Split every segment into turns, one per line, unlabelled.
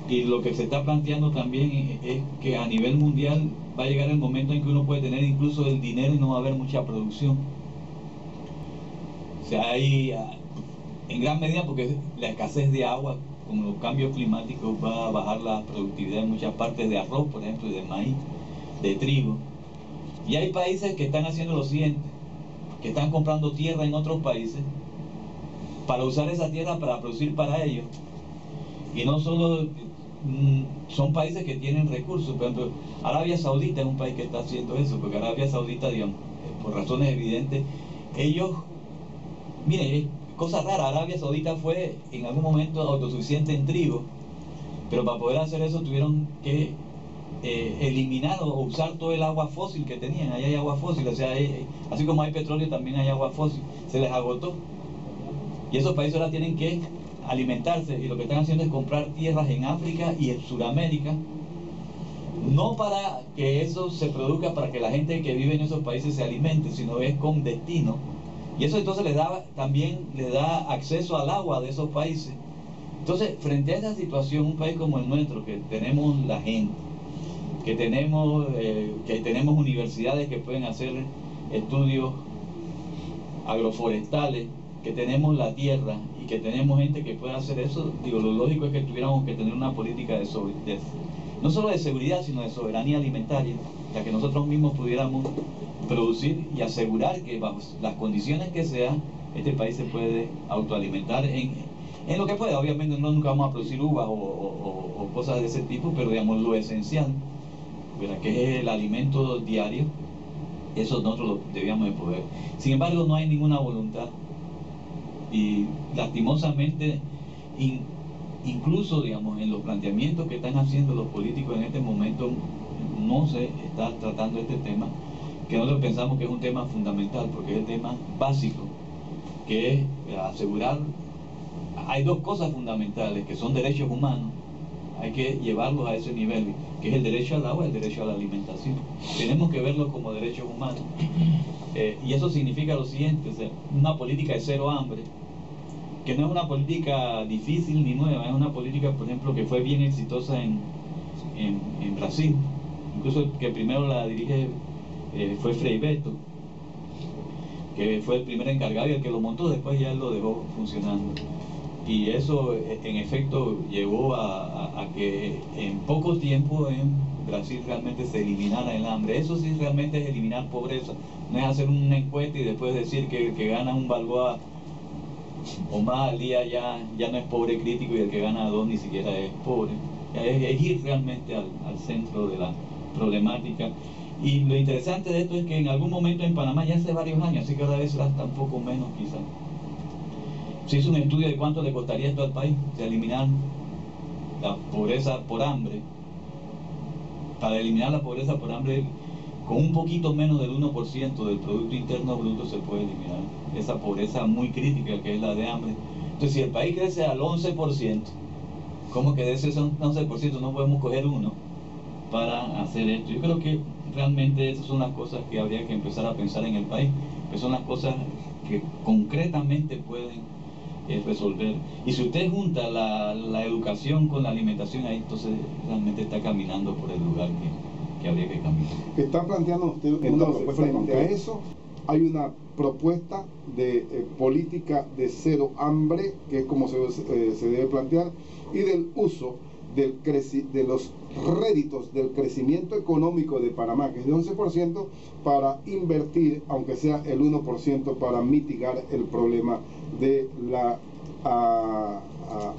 Y lo que se está planteando también es que a nivel mundial va a llegar el momento en que uno puede tener incluso el dinero y no va a haber mucha producción. O sea, hay en gran medida porque la escasez de agua con los cambios climáticos va a bajar la productividad en muchas partes de arroz, por ejemplo, y de maíz, de trigo. Y hay países que están haciendo lo siguiente, que están comprando tierra en otros países para usar esa tierra para producir para ellos. Y no solo son países que tienen recursos, por ejemplo, Arabia Saudita es un país que está haciendo eso, porque Arabia Saudita, digamos, por razones evidentes, ellos, mire, cosa rara, Arabia Saudita fue en algún momento autosuficiente en trigo, pero para poder hacer eso tuvieron que eliminar o usar todo el agua fósil que tenían. Ahí hay agua fósil, o sea, así como hay petróleo también hay agua fósil, se les agotó. Y esos países ahora tienen que alimentarse, y lo que están haciendo es comprar tierras en África y en Sudamérica, no para que eso se produzca para que la gente que vive en esos países se alimente, sino es con destino. Y eso entonces también le da acceso al agua de esos países. Entonces, frente a esa situación, un país como el nuestro, que tenemos la gente, que tenemos universidades que pueden hacer estudios agroforestales, que tenemos la tierra y que tenemos gente que puede hacer eso, digo, lo lógico es que tuviéramos que tener una política no solo de seguridad, sino de soberanía alimentaria, ya que nosotros mismos pudiéramos producir y asegurar que bajo las condiciones que sean, este país se puede autoalimentar en lo que pueda. Obviamente nunca vamos a producir uvas o cosas de ese tipo, pero digamos lo esencial, ¿verdad?, que es el alimento diario, eso nosotros lo debíamos de poder. Sin embargo, no hay ninguna voluntad. Y lastimosamente, incluso, digamos, en los planteamientos que están haciendo los políticos en este momento, no se está tratando este tema, que nosotros pensamos que es un tema fundamental, porque es el tema básico, que es asegurar. Hay dos cosas fundamentales, que son derechos humanos, hay que llevarlos a ese nivel, que es el derecho al agua y el derecho a la alimentación. Tenemos que verlos como derechos humanos. Y eso significa lo siguiente, o sea, una política de cero hambre, que no es una política difícil ni nueva, es una política, por ejemplo, que fue bien exitosa en Brasil. Incluso el que primero la dirige fue Frei Beto, que fue el primer encargado y el que lo montó, después ya él lo dejó funcionando. Y eso en efecto llevó a que en poco tiempo en Brasil realmente se eliminara el hambre. Eso sí realmente es eliminar pobreza, no es hacer una encuesta y después decir que el que gana un balboa o más al día ya no es pobre crítico y el que gana 2 ni siquiera es pobre. Es ir realmente al centro de la problemática. Y lo interesante de esto es que en algún momento en Panamá, ya hace varios años, así que cada vez será hasta un poco menos quizás, se hizo un estudio de cuánto le costaría esto al país, de eliminar la pobreza por hambre. Para eliminar la pobreza por hambre, con un poquito menos del 1% del Producto Interno Bruto se puede eliminar esa pobreza muy crítica que es la de hambre. Entonces, si el país crece al 11%, ¿cómo que de ese 11% no podemos coger uno para hacer esto? Yo creo que realmente esas son las cosas que habría que empezar a pensar en el país, que son las cosas que concretamente pueden resolver. Y si usted junta la educación con la alimentación, ahí entonces realmente está caminando por el lugar que habría que caminar.
Está planteando usted una propuesta frente a eso. Hay una propuesta de política de cero hambre, que es como se debe plantear, y del uso de los réditos del crecimiento económico de Panamá, que es de 11%, para invertir, aunque sea el 1%, para mitigar el problema de la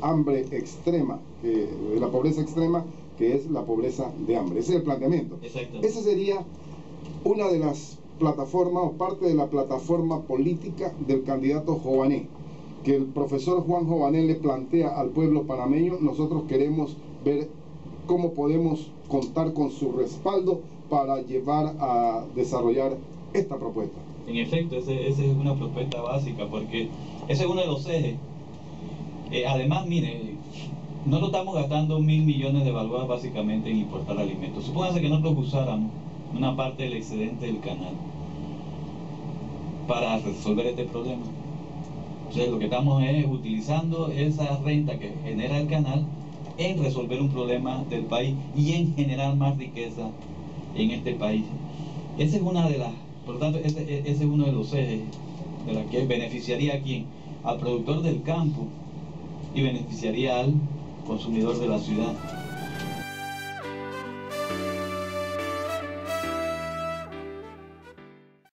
hambre extrema, de la pobreza extrema, que es la pobreza de hambre. Ese es el planteamiento.
Exacto.
Esa sería una de las plataformas o parte de la plataforma política del candidato Jované, que el profesor Juan Jované le plantea al pueblo panameño. Nosotros queremos ver cómo podemos contar con su respaldo para llevar a desarrollar esta propuesta.
En efecto, esa es una propuesta básica, porque ese es uno de los ejes. Además, mire, nosotros estamos gastando 1.000 millones de balboas básicamente en importar alimentos. Supóngase que nosotros usáramos una parte del excedente del canal para resolver este problema. Entonces lo que estamos es utilizando esa renta que genera el canal en resolver un problema del país y en generar más riqueza en este país. Esa es una de las, por lo tanto, ese es uno de los ejes de la que beneficiaría a quién, al productor del campo y beneficiaría al consumidor de la ciudad.